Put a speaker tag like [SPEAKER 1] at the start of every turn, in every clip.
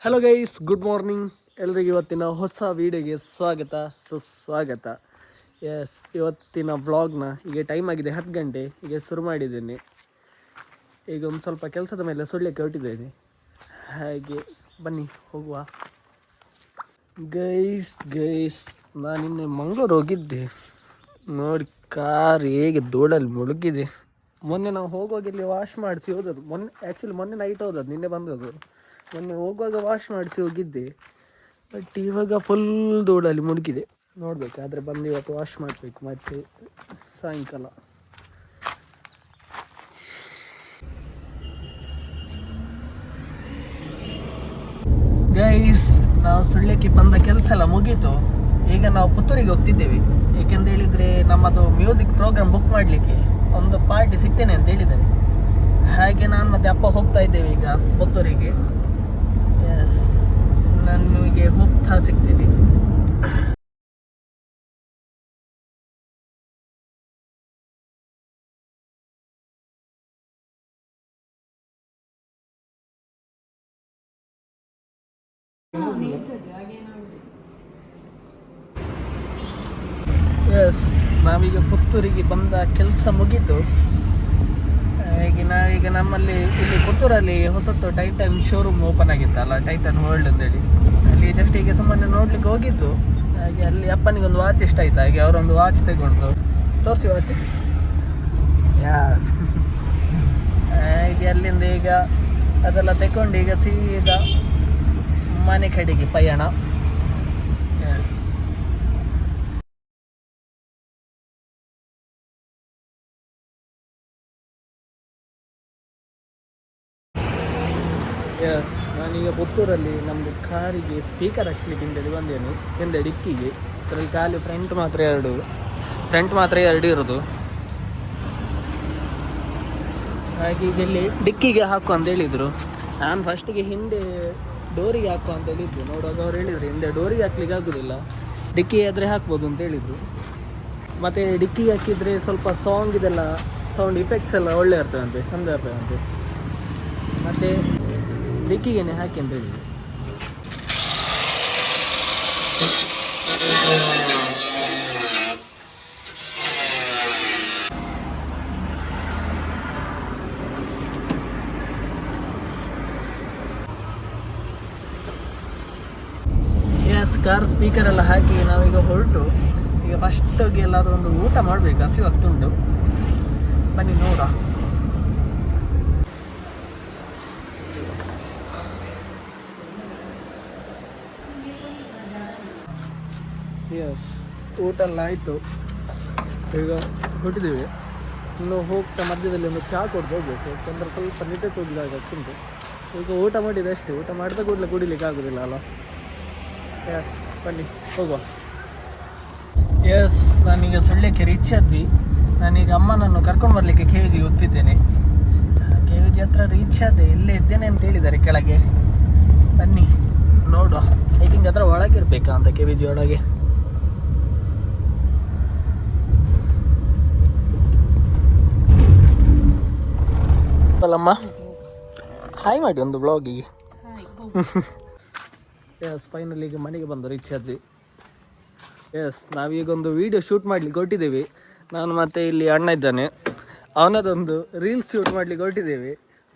[SPEAKER 1] Hello guys, good morning. ಎಲ್ರಿಗೂ ಇವತ್ತಿನ ಹೊಸ ವೀಡಿಯೋಗೆ ಸ್ವಾಗತ ಸುಸ್ವಾಗತ. ಇವತ್ತಿನ ವ್ಲಾಗ್ನ ಈಗ ಟೈಮ್ ಆಗಿದೆ 10 ಗಂಟೆ. ಈಗ ಶುರು ಮಾಡಿದ್ದೇನೆ. ಈಗ ಒಂದು ಸ್ವಲ್ಪ ಕೆಲಸದ ಮೇಲೆ ಸುಳ್ಳಿಕ್ಕೆ ಹೊರಟಿದ್ದೇನೆ. ಹಾಗೆ ಬನ್ನಿ ಹೋಗುವ. ಗೈಸ್ ನಾನು ನಿನ್ನೆ ಮಂಗಳೂರು ಹೋಗಿದ್ದೆ. ನೋಡಿ ಕಾರ್ ಹೇಗೆ ಧೂಳಲ್ಲಿ ಮುಳುಗಿದೆ. ಮೊನ್ನೆ ನಾವು ಹೋಗುವಾಗ ಇಲ್ಲಿ ವಾಶ್ ಮಾಡಿಸಿ ಹೋದದ್ದು. ಮೊನ್ನೆ ನೈಟ್ ಹೋದದ್ದು, ನಿನ್ನೆ ಬಂದದ್ದು. ಮೊನ್ನೆ ಹೋಗುವಾಗ ವಾಶ್ ಮಾಡಿಸಿ ಹೋಗಿದ್ದೆ, ಬಟ್ ಇವಾಗ ಫುಲ್ ಧೂಳಲ್ಲಿ ಮುಳುಗಿದೆ. ನೋಡಬೇಕು, ಆದರೆ ಬಂದು ಇವತ್ತು ವಾಶ್ ಮಾಡಬೇಕು ಮತ್ತೆ ಸಾಯಂಕಾಲ. ಗೈಸ್, ನಾವು ಸುಳ್ಯಕ್ಕೆ ಬಂದ ಕೆಲಸ ಎಲ್ಲ ಮುಗೀತು. ಈಗ ನಾವು ಪುತ್ತೂರಿಗೆ ಹೋಗ್ತಿದ್ದೇವೆ. ಏಕೆಂತ ಹೇಳಿದರೆ ನಮ್ಮದು ಮ್ಯೂಸಿಕ್ ಪ್ರೋಗ್ರಾಮ್ ಬುಕ್ ಮಾಡಲಿಕ್ಕೆ ಒಂದು ಪಾರ್ಟಿ ಸಿಗ್ತೇನೆ ಅಂತ ಹೇಳಿದ್ದಾರೆ. ಹಾಗೆ ನಾನು ಮತ್ತೆ ಅಪ್ಪ ಹೋಗ್ತಾ ಇದ್ದೇವೆ ಈಗ ಪುತ್ತೂರಿಗೆ. ನಾನು ನಿಮಗೆ ಹೋಗ್ತಾ ಸಿಗ್ತೀನಿ. ನಾವೀಗ ಪುತ್ತೂರಿಗೆ ಬಂದ ಕೆಲಸ ಮುಗೀತು. ನಾವೀಗ ನಮ್ಮಲ್ಲಿ ಇಲ್ಲಿ ಪುತ್ತೂರಲ್ಲಿ ಹೊಸತ್ತು ಟೈಟನ್ ಶೋರೂಮ್ ಓಪನ್ ಆಗಿತ್ತಲ್ಲ, ಟೈಟನ್ ವರ್ಲ್ಡ್ ಅಂತೇಳಿ. ಅಲ್ಲಿ ಜಸ್ಟ್ ಈಗ ಸುಮ್ಮನೆ ನೋಡ್ಲಿಕ್ಕೆ ಹೋಗಿತ್ತು. ಹಾಗೆ ಅಲ್ಲಿ ಅಪ್ಪನಿಗೆ ಒಂದು ವಾಚ್ ಇಷ್ಟ ಆಯ್ತು. ಹಾಗೆ ಅವರೊಂದು ವಾಚ್ ತಗೊಂಡು ತೋರಿಸಿ ವಾಚ್. ಹಾಗೆ ಅಲ್ಲಿಂದ ಈಗ ಅದೆಲ್ಲ ತಗೊಂಡು ಈಗ ಸೀದಾ ಮನೆ ಕಡೆಗೆ ಪಯಣ. ನಾನೀಗ ಪುತ್ತೂರಲ್ಲಿ ನಮ್ಮದು ಕಾರಿಗೆ ಸ್ಪೀಕರ್ ಹಾಕ್ಲಿಕ್ಕೆ ಅಂತೇಳಿ ಬಂದೇನು. ಹಿಂದೆ ಡಿಕ್ಕಿಗೆ ಅದರಲ್ಲಿ ಖಾಲಿ ಫ್ರಂಟ್ ಮಾತ್ರ ಎರಡು ಇರೋದು. ಹಾಗೆ ಈಗ ಇಲ್ಲಿ ಡಿಕ್ಕಿಗೆ ಹಾಕು ಅಂತ ಹೇಳಿದರು. ನಾನು ಫಸ್ಟಿಗೆ ಹಿಂದೆ ಡೋರಿಗೆ ಹಾಕು ಅಂತ ಹೇಳಿದ್ರು. ನೋಡುವಾಗ ಅವ್ರು ಹೇಳಿದರು ಹಿಂದೆ ಡೋರಿಗೆ ಹಾಕ್ಲಿಕ್ಕೆ ಆಗೋದಿಲ್ಲ, ಡಿಕ್ಕಿ ಆದರೆ ಹಾಕ್ಬೋದು ಅಂತ ಹೇಳಿದರು. ಮತ್ತು ಡಿಕ್ಕಿಗೆ ಹಾಕಿದರೆ ಸ್ವಲ್ಪ ಸೌಂಡ್ ಇಫೆಕ್ಟ್ಸ್ ಎಲ್ಲ ಒಳ್ಳೆ ಇರ್ತದಂತೆ, ಚೆಂದ ಇರ್ತದಂತೆ. ಮತ್ತು ಡಿಕ್ಕಿಗೇನೆ ಹಾಕಿ ಅಂತ ಹೇಳಿದ್ರು. ಕಾರ್ ಸ್ಪೀಕರ್ ಎಲ್ಲ ಹಾಕಿ ನಾವೀಗ ಹೊರಟು ಈಗ ಫಸ್ಟ್ ಹೋಗಿ ಎಲ್ಲಾದರೂ ಒಂದು ಊಟ ಮಾಡಬೇಕು, ಹಸಿವು ಆಗ್ತುಂಟು. ಬನ್ನಿ ನೋಡ. ಊಟ ಎಲ್ಲ ಆಯಿತು. ಈಗ ಹೊರಟಿದ್ದೇವೆ. ಇನ್ನು ಹೋಗ್ತಾ ಮಧ್ಯದಲ್ಲಿ ಒಂದು ಚಹಾ ಕೊಡ್ದು ಹೋಗ್ಬೇಕು, ಯಾಕಂದರೆ ಸ್ವಲ್ಪ ನಿದ್ದೆ ಹೋಗಿದಾಗ ಆಗ್ತುಂಟು. ಈಗ ಊಟ ಮಾಡಿದೆ ಅಷ್ಟೇ, ಊಟ ಮಾಡಿದ ಕೂಡಲೇ ಕುಡಿಲಿಕ್ಕೆ ಆಗೋದಿಲ್ಲ ಅಲ್ಲ. ಬನ್ನಿ ಹೋಗುವ. ನಾನೀಗ ಸುಳ್ಯಕ್ಕೆ ರೀಚ್ ಆದ್ವಿ. ನಾನೀಗ ಅಮ್ಮನನ್ನು ಕರ್ಕೊಂಡು ಬರಲಿಕ್ಕೆ KVG ಹೋಗ್ತಿದ್ದೇನೆ. KVG ಹತ್ರ ರೀಚ್ ಆದೆ, ಇಲ್ಲೇ ಇದ್ದೇನೆ ಅಂತ ಹೇಳಿದ್ದಾರೆ ಕೆಳಗೆ. ಬನ್ನಿ ನೋಡುವ. ಐ ಥಿಂಕ್ ಅದರ ಒಳಗಿರ್ಬೇಕಾ ಅಂತ, KVG ಒಳಗೆ. ಅಲ್ಲಮ್ಮ ಹಾಯ್ ಮಾಡಿ ಒಂದು ವ್ಲಾಗಿಗೆ. ಫೈನಲಿ ಈಗ ಮನೆಗೆ ಬಂದು ರೀಚ್ ಆದ್ವಿ. ನಾವೀಗ ಒಂದು ವಿಡಿಯೋ ಶೂಟ್ ಮಾಡ್ಲಿಕ್ಕೆ ಹೊರಟಿದ್ದೇವೆ. ನಾನು ಮತ್ತೆ ಇಲ್ಲಿ ಅಣ್ಣ ಇದ್ದಾನೆ, ಅವನದೊಂದು ರೀಲ್ಸ್ ಶೂಟ್ ಮಾಡ್ಲಿಕ್ಕೆ ಹೊರಟಿದ್ದೇವೆ.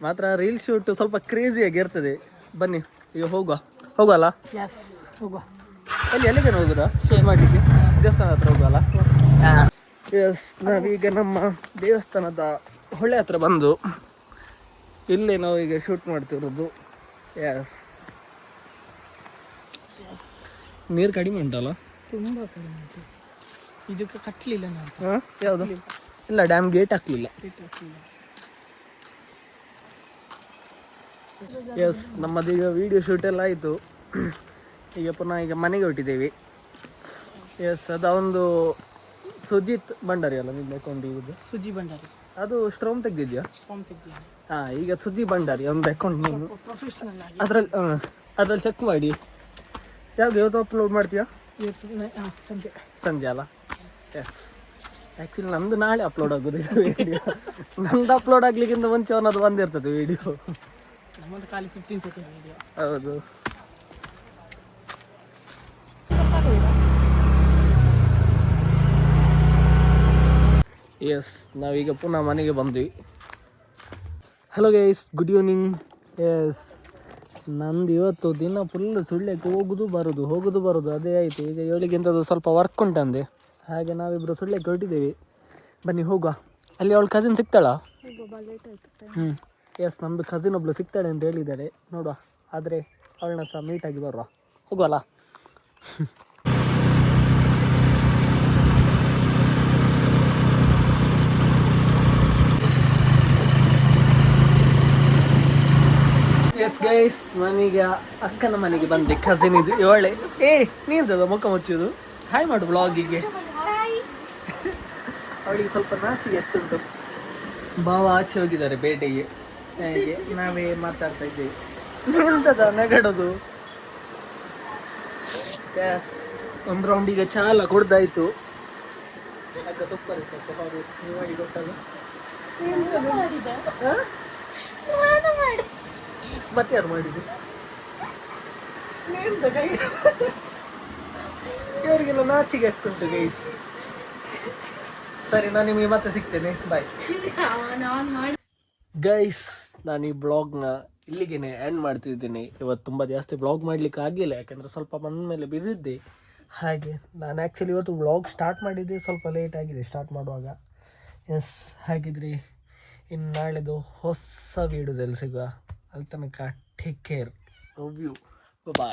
[SPEAKER 1] ಮಾತ್ರ ರೀಲ್ಸ್ ಶೂಟ್ ಸ್ವಲ್ಪ ಕ್ರೇಜಿಯಾಗಿ ಇರ್ತದೆ. ಬನ್ನಿ ಈಗ ಹೋಗುವಲ್ಲ. ಹೋಗುವ. ಎಲ್ಲಿಗೆ ಹೋಗುದಾ ಶೂಟ್ ಮಾಡಲಿಕ್ಕೆ? ದೇವಸ್ಥಾನ ಹತ್ರ ಹೋಗುವಲ್ಲ. ನಾವೀಗ ನಮ್ಮ ದೇವಸ್ಥಾನದ ಹೊಳೆ ಹತ್ರ ಬಂದು ಇಲ್ಲೇ ನಾವು ಈಗ ಶೂಟ್ ಮಾಡ್ತಿರೋದು. ನೀರು ಕಡಿಮೆ ಉಂಟಲ್ಲ, ತುಂಬ ಕಡಿಮೆ ಉಂಟು. ಇದಕ್ಕೆ ಕಟ್ಟಲಿಲ್ಲ ನಾವು. ಯಾವುದು? ಇಲ್ಲ, ಡ್ಯಾಮ್ ಗೇಟ್ ಹಾಕಲಿಲ್ಲ. ನಮ್ಮದೀಗ ವಿಡಿಯೋ ಶೂಟ್ ಎಲ್ಲ ಆಯಿತು. ಈಗ ಪುನಃ ಈಗ ಮನೆಗೆ ಹೊರಟಿದ್ದೇವೆ. ಅದು ಒಂದು ಸುಜಿತ್ ಭಂಡಾರಿ ಅಲ್ಲ ನಿನ್ನ ಅಕೌಂಟ್ ಇರೋದು? ಸುಜಿ ಭಂಡಾರಿ. ಅದು ಸ್ಟ್ರೋಮ್ ತೆಗ್ದಿದ್ಯಾ? ಈಗ ಸುಜಿ ಭಂಡಾರಿ ಒಂದು ಅಕೌಂಟ್ ನೀವು ಅದ್ರಲ್ಲಿ ಚೆಕ್ ಮಾಡಿ. ಯಾವಾಗ ಇವತ್ತು ಅಪ್ಲೋಡ್ ಮಾಡ್ತೀಯಾ? ಸಂಜೆ ಅಲ್ಲ? ಆ್ಯಕ್ಚುಲಿ ನಂದು ನಾಳೆ ಅಪ್ಲೋಡ್ ಆಗೋದು ವಿಡಿಯೋ. ನಂದು ಅಪ್ಲೋಡ್ ಆಗ್ಲಿಕ್ಕಿಂತ ಮುಂಚೆ ಅವನದು ಬಂದಿರ್ತದೆ ವಿಡಿಯೋ. ನಮ್ಮದು ಖಾಲಿ 15 ಸೆಕೆಂಡ್ ವಿಡಿಯೋ. ಹೌದು. ಎಸ್ ನಾವೀಗ ಪುನಃ ಮನೆಗೆ ಬಂದ್ವಿ. Hello guys, good evening. Yes, ನಂದು ಇವತ್ತು ದಿನ ಫುಲ್ ಸುಳ್ಯಕ್ಕೆ ಹೋಗೋದು ಬರೋದು ಅದೇ ಆಯಿತು. ಈಗ ಇವಳಿಗೆಂಥದ್ದು ಸ್ವಲ್ಪ ವರ್ಕ್ ಉಂಟಂದೆ, ಹಾಗೆ ನಾವಿಬ್ಬರು ಸುಳ್ಯಕ್ಕೆ ಹೊರಟಿದ್ದೇವೆ. ಬನ್ನಿ ಹೋಗುವ. ಅಲ್ಲಿ ಅವಳು ಕಸಿನ್ ಸಿಗ್ತಾಳಾ? ಎಸ್, ನಮ್ಮದು ಕಸಿನ್ ಒಬ್ಳು ಸಿಗ್ತಾಳೆ ಅಂತ ಹೇಳಿದ್ದಾರೆ. ನೋಡುವ, ಆದರೆ ಅವಳನ್ನ ಸಹ ಮೀಟಾಗಿ ಬರುವ. ಹೋಗುವಲ್ಲ. ಎಸ್ ಗೈಸ್, ನಾನೀಗ ಅಕ್ಕನ ಮನೆಗೆ ಬಂದೆ. ಕಸಿನ್ ಇದು ಇವಳೆ. ನೀಂತದ ಮುಖ ಮುಚ್ಚೋದು? ಹಾಯ್ ಮಾಡು ಬ್ಲಾಗಿಗೆ. ಅವಳಿಗೆ ಸ್ವಲ್ಪ ನಾಚಿಗೆ ಎತ್ತುಂಟು. ಭಾವ ಆಚೆ ಹೋಗಿದ್ದಾರೆ ಬೇಟೆಗೆ, ಹಾಗೆ ನಾವೇ ಮಾತಾಡ್ತಾ ಇದ್ದೇವೆ. ಎಂತದ ನಗಡೋದು? ಎಸ್, ಒಂದು ರೌಂಡ್ ಈಗ ಚಾಲ ಕುಡ್ದಾಯ್ತು. ಅಕ್ಕ ಸೂಪರ್ ಇತ್ತು ಮಾಡಿ ಕೊಟ್ಟಲ್ಲ. ಮತ್ತೆ ಯಾರು ಮಾಡಿದ್ದು? ಇವರಿಗೆಲ್ಲ ನಾಚಿಗೆ ಆಗ್ತುಂಟು ಗೈಸ್. ಸರಿ, ನಾನು ನಿಮಗೆ ಮತ್ತೆ ಸಿಗ್ತೇನೆ. Bye guys. ನಾನು ಈ ಬ್ಲಾಗ್ನ ಇಲ್ಲಿಗೆ ಎಂಡ್ ಮಾಡ್ತಿದ್ದೀನಿ. ಇವತ್ತು ತುಂಬ ಜಾಸ್ತಿ ಬ್ಲಾಗ್ ಮಾಡಲಿಕ್ಕೆ ಆಗಲಿಲ್ಲ, ಯಾಕೆಂದರೆ ಸ್ವಲ್ಪ ಬಂದ ಮೇಲೆ ಬ್ಯುಸಿ ಇದ್ದೆ. ಹಾಗೆ ನಾನು ಆ್ಯಕ್ಚುಲಿ ಇವತ್ತು ಬ್ಲಾಗ್ ಸ್ಟಾರ್ಟ್ ಮಾಡಿದ್ದೆ ಸ್ವಲ್ಪ ಲೇಟ್ ಆಗಿದೆ ಸ್ಟಾರ್ಟ್ ಮಾಡುವಾಗ. ಎಸ್, ಹಾಗಿದ್ರೆ ಇನ್ನು ನಾಳೆದು ಹೊಸ ವೀಡಿಯೋದಲ್ಲಿ ಸಿಗುವ. ಅಲ್ಲಿ ತನಕ take care. Love you. Bye.